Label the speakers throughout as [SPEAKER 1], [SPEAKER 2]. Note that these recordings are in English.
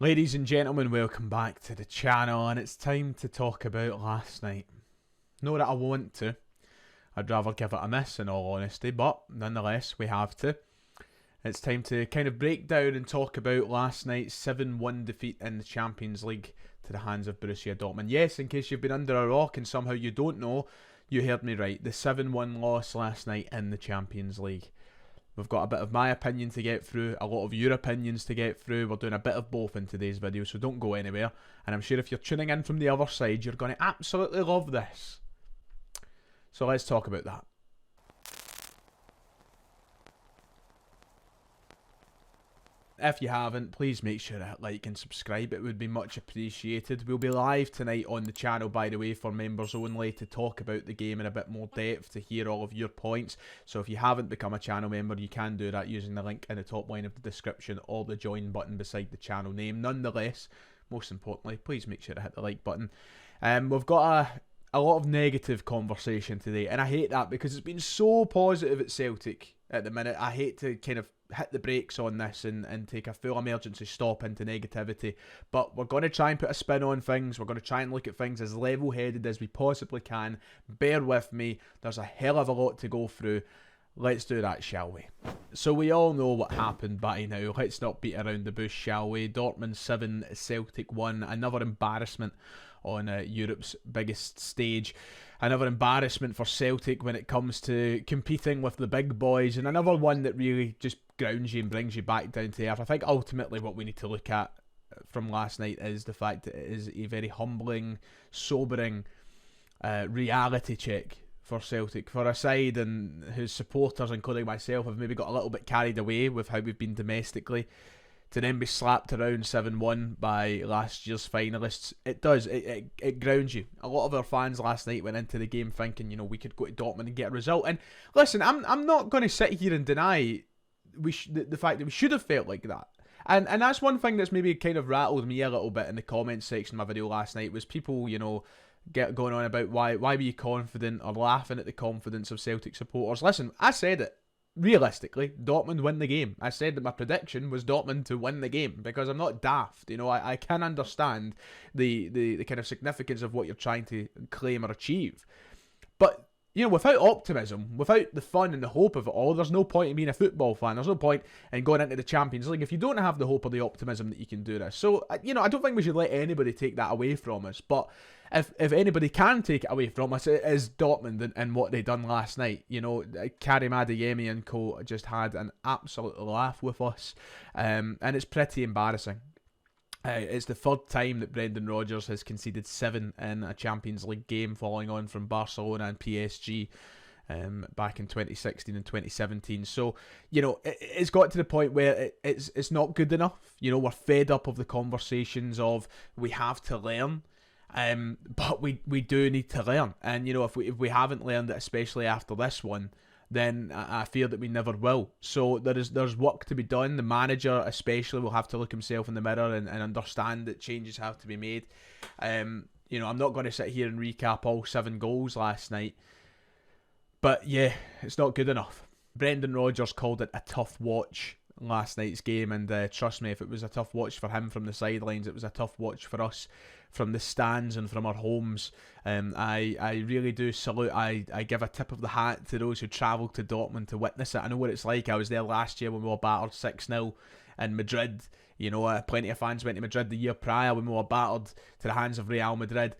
[SPEAKER 1] Ladies and gentlemen, welcome back to the channel, and it's time to talk about last night. Not that I want to, I'd rather give it a miss in all honesty, but nonetheless we have to. It's time to kind of break down and talk about last night's 7-1 defeat in the Champions League to the hands of Borussia Dortmund. Yes, in case you've been under a rock and somehow you don't know, you heard me right. The 7-1 loss last night in the Champions League. We've got a bit of my opinion to get through, a lot of your opinions to get through. We're doing a bit of both in today's video, so don't go anywhere. And I'm sure if you're tuning in from the other side, you're going to absolutely love this. So let's talk about that. If you haven't, please make sure to hit like and subscribe. It would be much appreciated. We'll be live tonight on the channel, by the way, for members only, to talk about the game in a bit more depth, to hear all of your points. So if you haven't become a channel member, you can do that using the link in the top line of the description or the join button beside the channel name. Nonetheless, most importantly, please make sure to hit the like button. We've got a lot of negative conversation today, and I hate that because it's been so positive at Celtic at the minute. I hate to kind of hit the brakes on this and take a full emergency stop into negativity, but we're going to try and put a spin on things. We're going to try and look at things as level-headed as we possibly can. Bear with me, there's a hell of a lot to go through. Let's do that, shall we? So we all know what happened by now. Let's not beat around the bush, shall we? Dortmund 7, Celtic 1. Another embarrassment on Europe's biggest stage. Another embarrassment for Celtic when it comes to competing with the big boys. And another one that really just grounds you and brings you back down to earth. I think ultimately what we need to look at from last night is the fact that it is a very humbling, sobering reality check for Celtic, for a side and whose supporters, including myself, have maybe got a little bit carried away with how we've been domestically, to then be slapped around 7-1 by last year's finalists. It does, it grounds you. A lot of our fans last night went into the game thinking, you know, we could go to Dortmund and get a result. And listen, I'm not going to sit here and deny the fact that we should have felt like that. And that's one thing that's maybe kind of rattled me a little bit in the comments section of my video last night, was people, you know, going on about why were you confident, or laughing at the confidence of Celtic supporters. Listen, I said it. Realistically, Dortmund win the game. I said that my prediction was Dortmund to win the game because I'm not daft. You know, I can understand the kind of significance of what you're trying to claim or achieve. But, you know, without optimism, without the fun and the hope of it all, there's no point in being a football fan. There's no point in going into the Champions League if you don't have the hope or the optimism that you can do this. So, you know, I don't think we should let anybody take that away from us. But if anybody can take it away from us, it is Dortmund and what they done last night. You know, Karim Adeyemi and co just had an absolute laugh with us. And it's pretty embarrassing. It's the third time that Brendan Rodgers has conceded 7 in a Champions League game, following on from Barcelona and PSG back in 2016 and 2017. So, you know, it's got to the point where it's not good enough. You know, we're fed up of the conversations of we have to learn. But we do need to learn. And, you know, if we haven't learned it, especially after this one, then I fear that we never will. So there's work to be done. The manager especially will have to look himself in the mirror and understand that changes have to be made. You know, I'm not going to sit here and recap all 7 goals last night, but yeah, it's not good enough. Brendan Rodgers called it a tough watch last night's game, and trust me, if it was a tough watch for him from the sidelines, it was a tough watch for us from the stands and from our homes. I really do salute, I give a tip of the hat to those who travelled to Dortmund to witness it. I know what it's like. I was there last year when we were battered 6-0 in Madrid. You know, plenty of fans went to Madrid the year prior when we were battered to the hands of Real Madrid.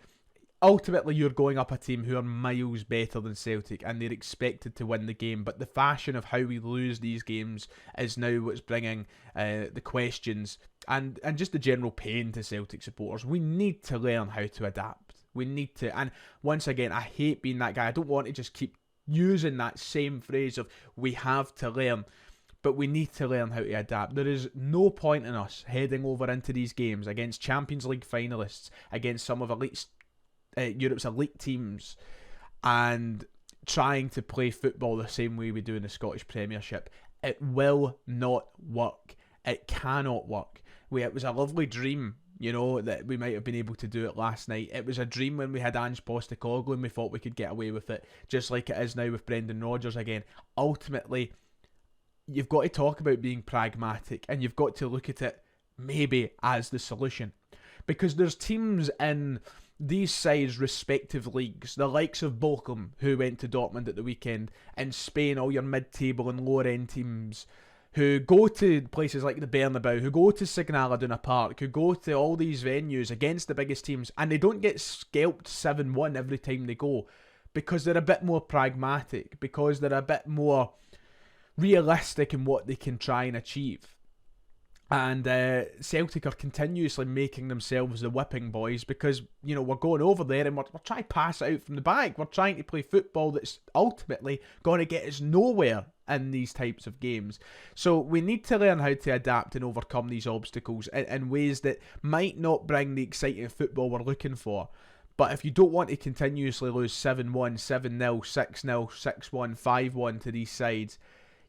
[SPEAKER 1] Ultimately, you're going up a team who are miles better than Celtic, and they're expected to win the game. But the fashion of how we lose these games is now what's bringing the questions and just the general pain to Celtic supporters. We need to learn how to adapt. We need to. And once again, I hate being that guy. I don't want to just keep using that same phrase of we have to learn. But we need to learn how to adapt. There is no point in us heading over into these games against Champions League finalists, against some of Europe's elite teams, and trying to play football the same way we do in the Scottish Premiership. It will not work. It cannot work. It was a lovely dream, you know, that we might have been able to do it last night. It was a dream when we had Ange Postecoglou and we thought we could get away with it, just like it is now with Brendan Rodgers again. Ultimately, you've got to talk about being pragmatic, and you've got to look at it maybe as the solution. Because there's teams in these sides' respective leagues, the likes of Bochum, who went to Dortmund at the weekend, in Spain, all your mid-table and lower-end teams, who go to places like the Bernabeu, who go to Signal Iduna Park, who go to all these venues against the biggest teams, and they don't get scalped 7-1 every time they go, because they're a bit more pragmatic, because they're a bit more realistic in what they can try and achieve. And Celtic are continuously making themselves the whipping boys because, you know, we're going over there and we're trying to pass it out from the back. We're trying to play football that's ultimately going to get us nowhere in these types of games. So we need to learn how to adapt and overcome these obstacles in ways that might not bring the exciting football we're looking for. But if you don't want to continuously lose 7-1, 7-0, 6-0, 6-1, 5-1 to these sides,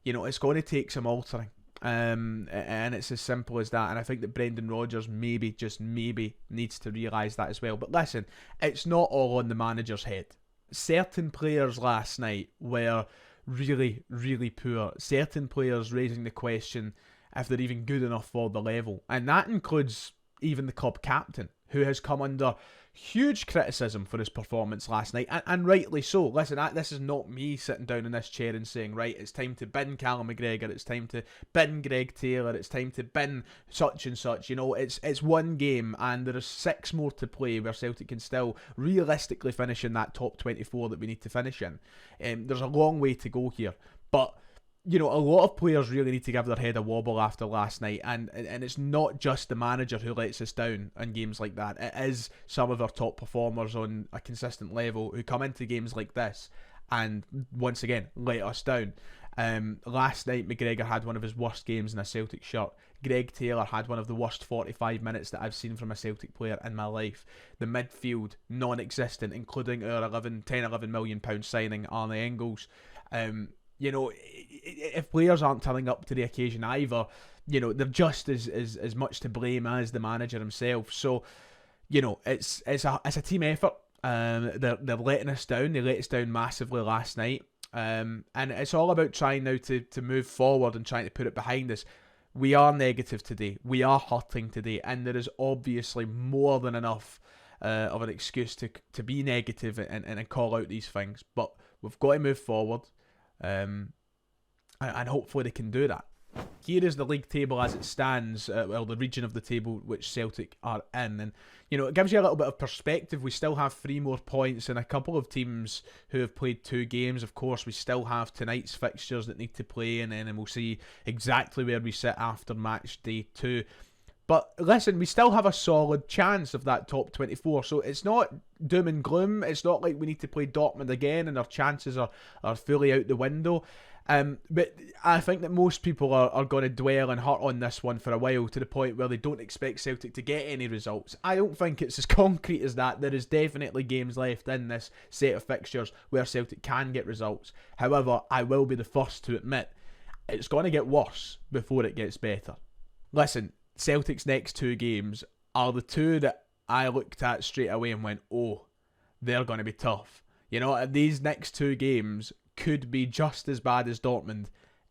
[SPEAKER 1] you know, it's going to take some altering. And it's as simple as that. And I think that Brendan Rodgers maybe, just maybe, needs to realise that as well. But listen, it's not all on the manager's head. Certain players last night were really, really poor. Certain players raising the question if they're even good enough for the level. And that includes even the club captain, who has come under huge criticism for his performance last night, and rightly so. Listen, this is not me sitting down in this chair and saying, right, it's time to bin Callum McGregor, it's time to bin Greg Taylor, it's time to bin such and such. You know, it's one game and there are 6 more to play where Celtic can still realistically finish in that top 24 that we need to finish in. There's a long way to go here, but you know, a lot of players really need to give their head a wobble after last night, and it's not just the manager who lets us down in games like that. It is some of our top performers on a consistent level who come into games like this and once again let us down. Last night McGregor had one of his worst games in a Celtic shirt. Greg Taylor had one of the worst 45 minutes that I've seen from a Celtic player in my life. The midfield, non-existent, including our 11 million pound signing, Arne Engels. You know, if players aren't turning up to the occasion either, you know, they're just as much to blame as the manager himself. So, you know, it's a team effort. They're letting us down. They let us down massively last night. And it's all about trying now to move forward and trying to put it behind us. We are negative today. We are hurting today. And there is obviously more than enough of an excuse to be negative and call out these things. But we've got to move forward. And hopefully they can do that. Here is the league table as it stands, well, the region of the table which Celtic are in, and you know, it gives you a little bit of perspective. We still have 3 more points and a couple of teams who have played 2 games. Of course, we still have tonight's fixtures that need to play, and then we'll see exactly where we sit after match day 2. But listen, we still have a solid chance of that top 24, so it's not doom and gloom. It's not like we need to play Dortmund again and our chances are fully out the window. But I think that most people are going to dwell and hurt on this one for a while, to the point where they don't expect Celtic to get any results. I don't think it's as concrete as that. There is definitely games left in this set of fixtures where Celtic can get results. However, I will be the first to admit it's going to get worse before it gets better. Listen, Celtic's next 2 games are the 2 that I looked at straight away and went, oh, they're going to be tough. You know, these next 2 games could be just as bad as Dortmund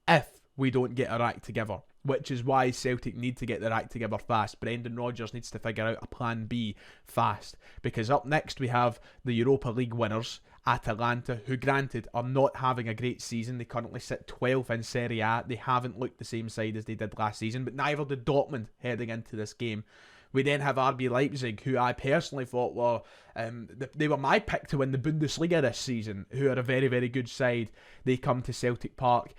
[SPEAKER 1] if we don't get our act together, which is why Celtic need to get their act together fast. Brendan Rodgers needs to figure out a plan B fast, because up next we have the Europa League winners, Atalanta, who granted are not having a great season. They currently sit 12th in Serie A. They haven't looked the same side as they did last season, but neither did Dortmund heading into this game. We then have RB Leipzig, who I personally thought were they were my pick to win the Bundesliga this season, who are a very, very good side. They come to Celtic Park.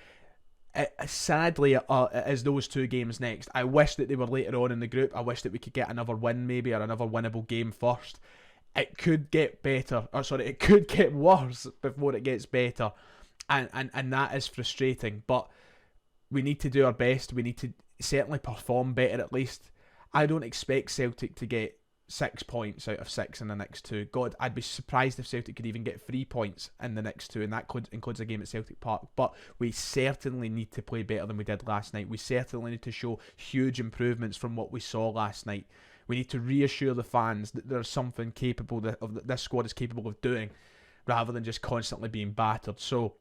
[SPEAKER 1] Sadly, it is those 2 games next. I wish that they were later on in the group. I wish that we could get another win maybe, or another winnable game first. It could get better, it could get worse before it gets better. And that is frustrating. But we need to do our best. We need to certainly perform better at least. I don't expect Celtic to get 6 points out of 6 in the next 2. God, I'd be surprised if Celtic could even get 3 points in the next 2, and that includes a game at Celtic Park. But we certainly need to play better than we did last night. We certainly need to show huge improvements from what we saw last night. We need to reassure the fans that there's something capable that this squad is capable of doing, rather than just constantly being battered. So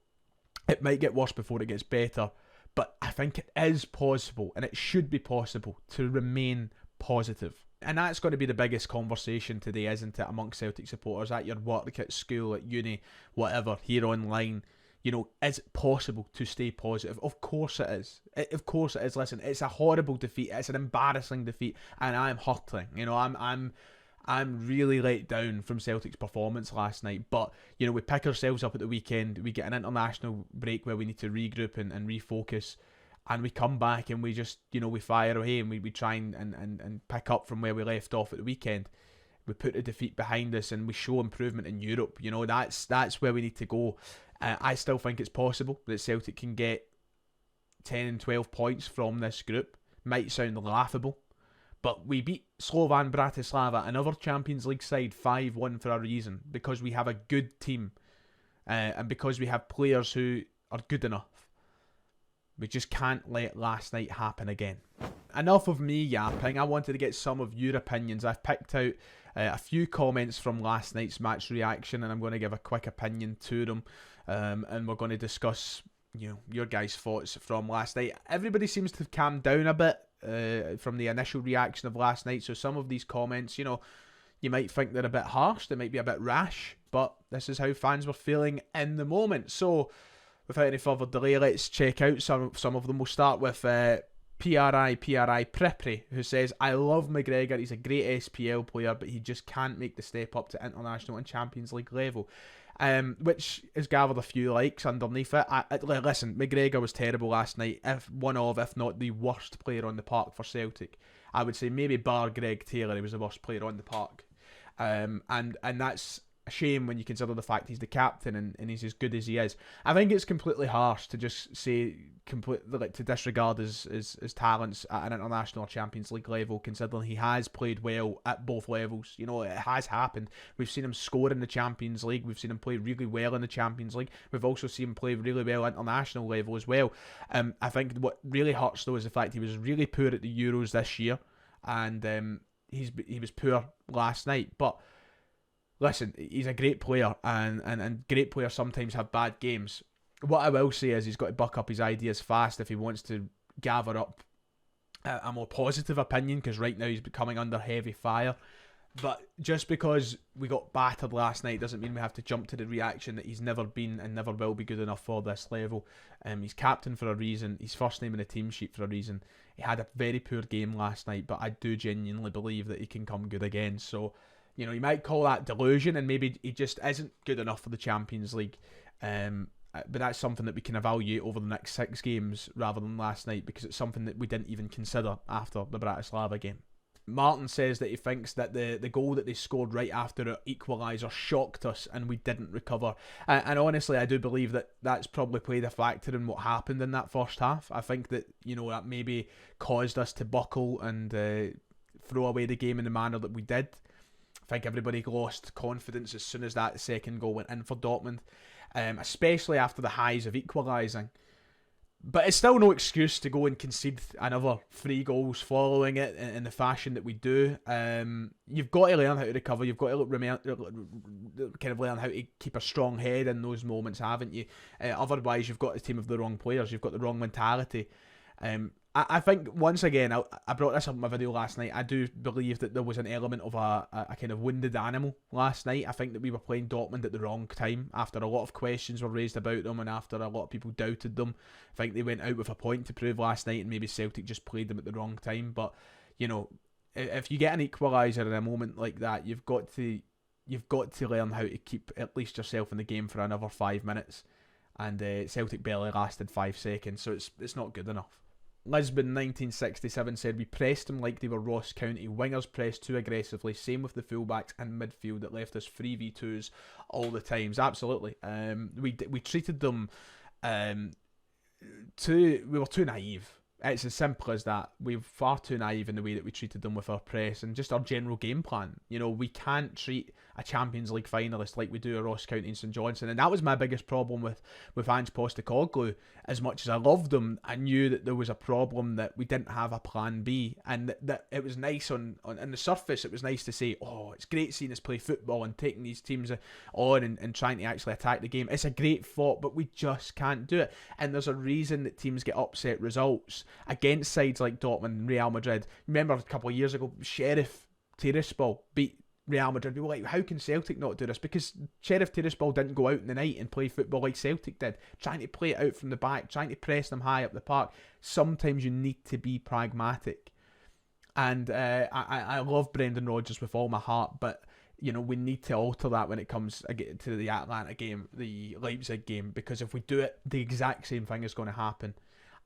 [SPEAKER 1] it might get worse before it gets better. But I think it is possible, and it should be possible, to remain positive. And that's going to be the biggest conversation today, isn't it, amongst Celtic supporters at your work, at school, at uni, whatever, here online. You know, is it possible to stay positive? Of course it is. Of course it is. Listen, it's a horrible defeat. It's an embarrassing defeat, and I'm hurting. You know, I'm really let down from Celtic's performance last night. But, you know, we pick ourselves up at the weekend. We get an international break where we need to regroup and refocus. And we come back and we just, you know, we fire away and we try and pick up from where we left off at the weekend. We put the defeat behind us and we show improvement in Europe. You know, that's where we need to go. I still think it's possible that Celtic can get 10 and 12 points from this group. Might sound laughable, but we beat Slovan Bratislava, another Champions League side, 5-1 for a reason. Because we have a good team and because we have players who are good enough. We just can't let last night happen again. Enough of me yapping. I wanted to get some of your opinions. I've picked out a few comments from last night's match reaction, and I'm going to give a quick opinion to them. And we're going to discuss, you know, your guys' thoughts from last night. Everybody seems to have calmed down a bit from the initial reaction of last night. So some of these comments, you know, you might think they're a bit harsh. They might be a bit rash. But this is how fans were feeling in the moment. So without any further delay, let's check out some of them. We'll start with PRI Prepri, who says, I love McGregor, he's a great SPL player, but he just can't make the step up to international and Champions League level. Which has gathered a few likes underneath it. Listen, McGregor was terrible last night, if not the worst player on the park for Celtic. I would say maybe bar Greg Taylor, he was the worst player on the park. And that's a shame when you consider the fact he's the captain and he's as good as he is. I think it's completely harsh to just say to disregard his talents at an international or Champions League level, considering he has played well at both levels. You know, it has happened. We've seen him score in the Champions League. We've seen him play really well in the Champions League. We've also seen him play really well at international level as well. I think what really hurts though is the fact he was really poor at the Euros this year, and he was poor last night. But listen, he's a great player, and great players sometimes have bad games. What I will say is he's got to buck up his ideas fast if he wants to gather up a more positive opinion, because right now he's becoming under heavy fire. But just because we got battered last night doesn't mean we have to jump to the reaction that he's never been and never will be good enough for this level. He's captain for a reason. He's first name in the team sheet for a reason. He had a very poor game last night, but I do genuinely believe that he can come good again. So, you know, you might call that delusion, and maybe he just isn't good enough for the Champions League. But that's something that we can evaluate over the next 6 games rather than last night, because it's something that we didn't even consider after the Bratislava game. Martin says that he thinks that the goal that they scored right after our equaliser shocked us and we didn't recover. And honestly, I do believe that that's probably played a factor in what happened in that first half. I think that, you know, that maybe caused us to buckle and throw away the game in the manner that we did. I think everybody lost confidence as soon as that second goal went in for Dortmund, especially after the highs of equalising. But it's still no excuse to go and concede another 3 goals following it in the fashion that we do. You've got to learn how to recover. You've got to learn how to keep a strong head in those moments, haven't you? Otherwise, you've got a team of the wrong players. You've got the wrong mentality. I think, once again, I brought this up in my video last night. I do believe that there was an element of a kind of wounded animal last night. I think that we were playing Dortmund at the wrong time, after a lot of questions were raised about them and after a lot of people doubted them. I think they went out with a point to prove last night, and maybe Celtic just played them at the wrong time. But, you know, if you get an equaliser in a moment like that, you've got to learn how to keep at least yourself in the game for another 5 minutes. And Celtic barely lasted 5 seconds, so it's not good enough. Lisbon 1967 said, we pressed them like they were Ross County. Wingers pressed too aggressively. Same with the fullbacks and midfield that left us 3v2s all the times. Absolutely. We treated them we were too naive. It's as simple as that. We're far too naive in the way that we treated them with our press and just our general game plan. You know, we can't treat a Champions League finalist like we do a Ross County and St Johnstone. And that was my biggest problem with Ange Postecoglou. As much as I loved him, I knew that there was a problem, that we didn't have a plan B. And that it was nice on the surface, it was nice to say, oh, it's great seeing us play football and taking these teams on and trying to actually attack the game. It's a great thought, but we just can't do it. And there's a reason that teams get upset results against sides like Dortmund and Real Madrid. Remember a couple of years ago, Sheriff Tiraspol beat Real Madrid. We were like, how can Celtic not do this? Because Sheriff Tiraspol didn't go out in the night and play football like Celtic did, trying to play it out from the back, trying to press them high up the park. Sometimes you need to be pragmatic. And I love Brendan Rodgers with all my heart, but you know, we need to alter that when it comes to the Atlanta game, the Leipzig game, because if we do it, the exact same thing is going to happen.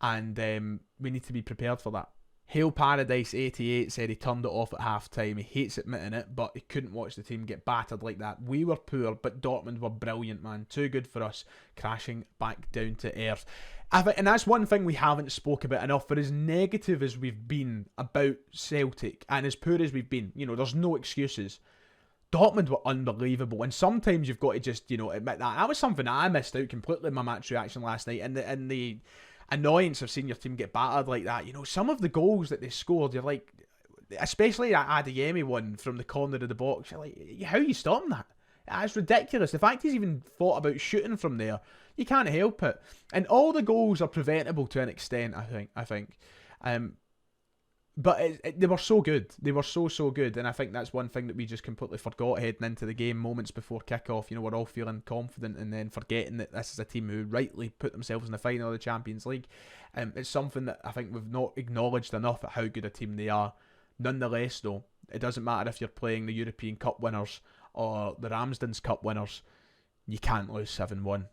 [SPEAKER 1] And we need to be prepared for that. Hail Paradise 88 said he turned it off at half time. He hates admitting it, but he couldn't watch the team get battered like that. We were poor, but Dortmund were brilliant, man. Too good for us, crashing back down to earth. And that's one thing we haven't spoke about enough. For as negative as we've been about Celtic and as poor as we've been, you know, there's no excuses. Dortmund were unbelievable, and sometimes you've got to just, you know, admit that. That was something that I missed out completely in my match reaction last night, and the annoyance of seeing your team get battered like that. You know, some of the goals that they scored, you're like, especially that Adeyemi one from the corner of the box, you're like, how are you stopping that? It's ridiculous. The fact he's even thought about shooting from there, you can't help it. And all the goals are preventable to an extent, I think. But they were so good. They were so good. And I think that's one thing that we just completely forgot heading into the game, moments before kickoff. You know, we're all feeling confident and then forgetting that this is a team who rightly put themselves in the final of the Champions League. It's something that I think we've not acknowledged enough at how good a team they are. Nonetheless, though, it doesn't matter if you're playing the European Cup winners or the Ramsden's Cup winners. You can't lose 7-1.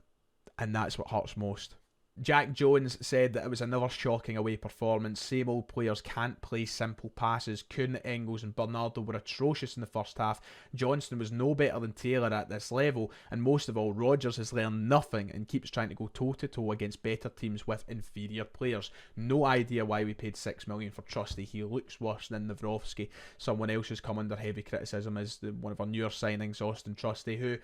[SPEAKER 1] And that's what hurts most. Jack Jones said that it was another shocking away performance. Same old players can't play simple passes. Kuhn, Engels and Bernardo were atrocious in the first half. Johnston was no better than Taylor at this level, and most of all, Rodgers has learned nothing and keeps trying to go toe-to-toe against better teams with inferior players. No idea why we paid $6 million for Trusty. He looks worse than Nawrowski. Someone else has come under heavy criticism is one of our newer signings, Austin Trusty, who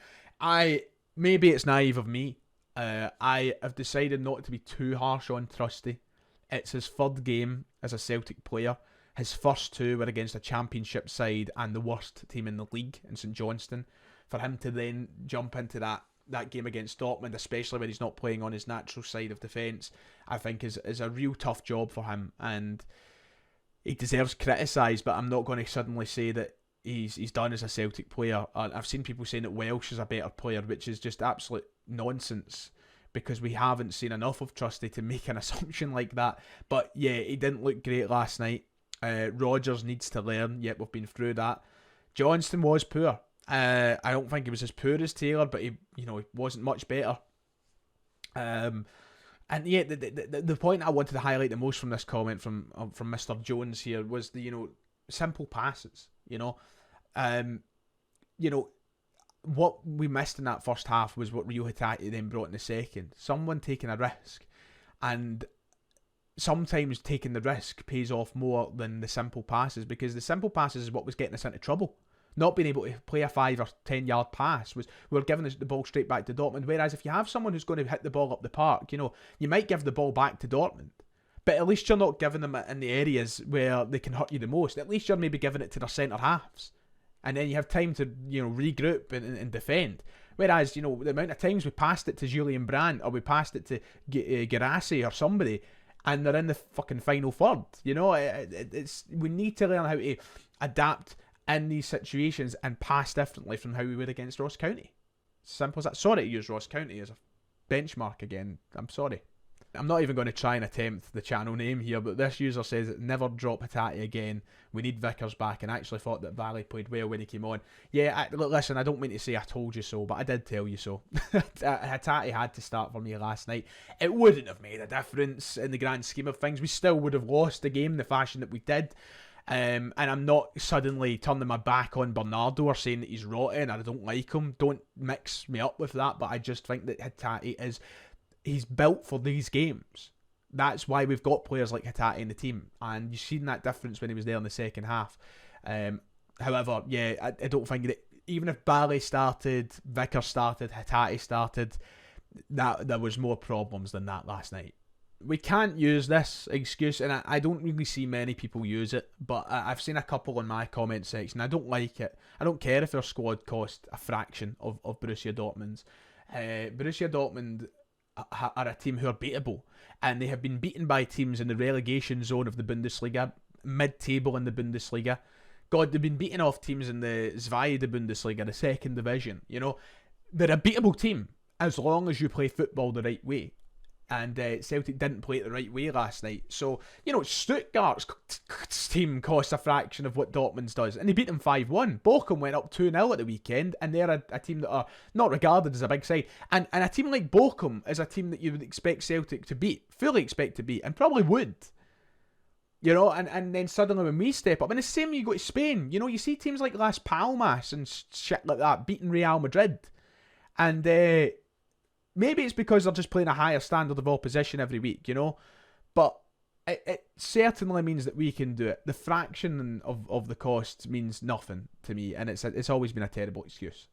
[SPEAKER 1] maybe it's naive of me, I have decided not to be too harsh on Trusty. It's his third game as a Celtic player. His first two were against a championship side and the worst team in the league in St Johnstone. For him to then jump into that game against Dortmund, especially when he's not playing on his natural side of defence, I think is a real tough job for him, and he deserves criticised, but I'm not going to suddenly say that he's done as a Celtic player. I've seen people saying that Welsh is a better player, which is just absolute nonsense, because we haven't seen enough of Trusty to make an assumption like that. But yeah, he didn't look great last night. Rodgers needs to learn. Yep, we've been through that. Johnston was poor. I don't think he was as poor as Taylor, but he wasn't much better. And yeah, the point I wanted to highlight the most from this comment from Mr. Jones here was the simple passes. What we missed in that first half was what Rio Hatate then brought in the second. Someone taking a risk, and sometimes taking the risk pays off more than the simple passes, because the simple passes is what was getting us into trouble. Not being able to play a 5 or 10 yard pass we were giving the ball straight back to Dortmund. Whereas if you have someone who's going to hit the ball up the park, you might give the ball back to Dortmund, but at least you're not giving them it in the areas where they can hurt you the most. At least you're maybe giving it to their centre halves, and then you have time to regroup and defend. Whereas the amount of times we passed it to Julian Brandt or we passed it to Girassi or somebody, and they're in the fucking final third. We need to learn how to adapt in these situations and pass differently from how we would against Ross County. Simple as that. Sorry to use Ross County as a benchmark again. I'm sorry. I'm not even going to try and attempt the channel name here, but this user says, never drop Hatate again. We need Vickers back, and actually thought that Valley played well when he came on. Yeah, listen, I don't mean to say I told you so, but I did tell you so. Hatate had to start for me last night. It wouldn't have made a difference in the grand scheme of things. We still would have lost the game the fashion that we did. And I'm not suddenly turning my back on Bernardo or saying that he's rotten. I don't like him. Don't mix me up with that. But I just think that Hatate he's built for these games. That's why we've got players like Hatate in the team, and you've seen that difference when he was there in the second half. However, yeah, I don't think that even if Barley started, Vickers started, Hatate started, that there was more problems than that last night. We can't use this excuse, and I don't really see many people use it, but I've seen a couple in my comment section. I don't like it. I don't care if their squad cost a fraction of Borussia Dortmund's. Borussia Dortmund are a team who are beatable, and they have been beaten by teams in the relegation zone of the Bundesliga, mid-table in the Bundesliga. God, they've been beating off teams in the Zweite Bundesliga, the second division. You know, they're a beatable team as long as you play football the right way. And Celtic didn't play it the right way last night. So, you know, Stuttgart's team cost a fraction of what Dortmund's does. And they beat them 5-1. Bochum went up 2-0 at the weekend. And they're a team that are not regarded as a big side. And a team like Bochum is a team that you would expect Celtic to beat. Fully expect to beat. And probably would. You know, and then suddenly when we step up. And the same when you go to Spain. You know, you see teams like Las Palmas and shit like that beating Real Madrid. And maybe it's because they're just playing a higher standard of opposition every week, you know. But it certainly means that we can do it. The fraction of the cost means nothing to me, and it's always been a terrible excuse.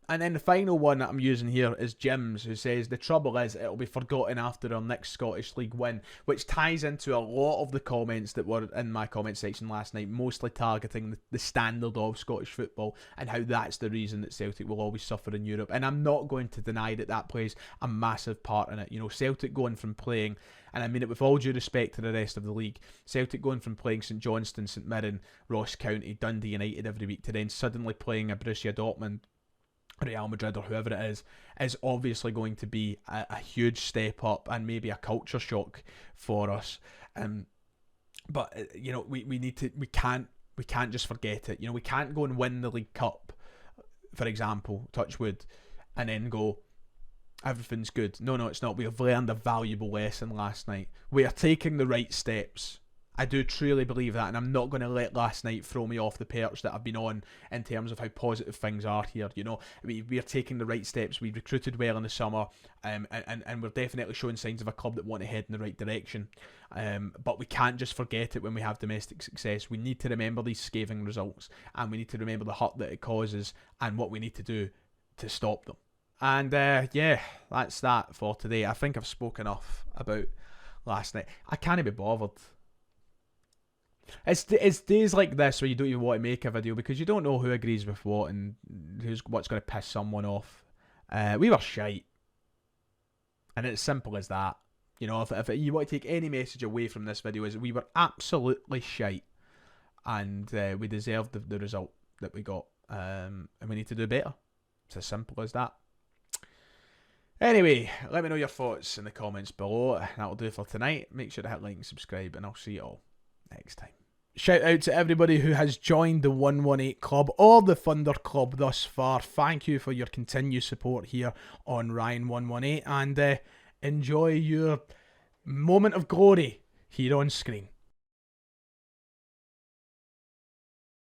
[SPEAKER 1] And then the final one that I'm using here is Jim's, who says, the trouble is it'll be forgotten after our next Scottish League win, which ties into a lot of the comments that were in my comment section last night, mostly targeting the standard of Scottish football and how that's the reason that Celtic will always suffer in Europe. And I'm not going to deny that plays a massive part in it. You know, Celtic going from playing, and I mean it with all due respect to the rest of the league, Celtic going from playing St Johnstone, St Mirren, Ross County, Dundee United every week to then suddenly playing a Borussia Dortmund, Real Madrid or whoever it is obviously going to be a huge step up and maybe a culture shock for us. But you know, we can't just forget it. You know, we can't go and win the League Cup, for example, touch wood, and then go, everything's good. No, it's not. We have learned a valuable lesson last night. We are taking the right steps. I do truly believe that, and I'm not going to let last night throw me off the perch that I've been on in terms of how positive things are here. You know, we are taking the right steps. We recruited well in the summer, and we're definitely showing signs of a club that want to head in the right direction. But we can't just forget it when we have domestic success. We need to remember these scathing results, and we need to remember the hurt that it causes and what we need to do to stop them. And yeah, that's that for today. I think I've spoken enough about last night. I can't be bothered. It's days like this where you don't even want to make a video because you don't know who agrees with what and what's going to piss someone off. We were shite. And it's simple as that. You know, if you want to take any message away from this video, is we were absolutely shite. And we deserved the result that we got. And we need to do better. It's as simple as that. Anyway, let me know your thoughts in the comments below. That'll do for tonight. Make sure to hit like and subscribe, and I'll see you all next time. Shout out to everybody who has joined the 118 Club or the Thunder Club thus far. Thank you for your continued support here on Ryan 118, and enjoy your moment of glory here on screen.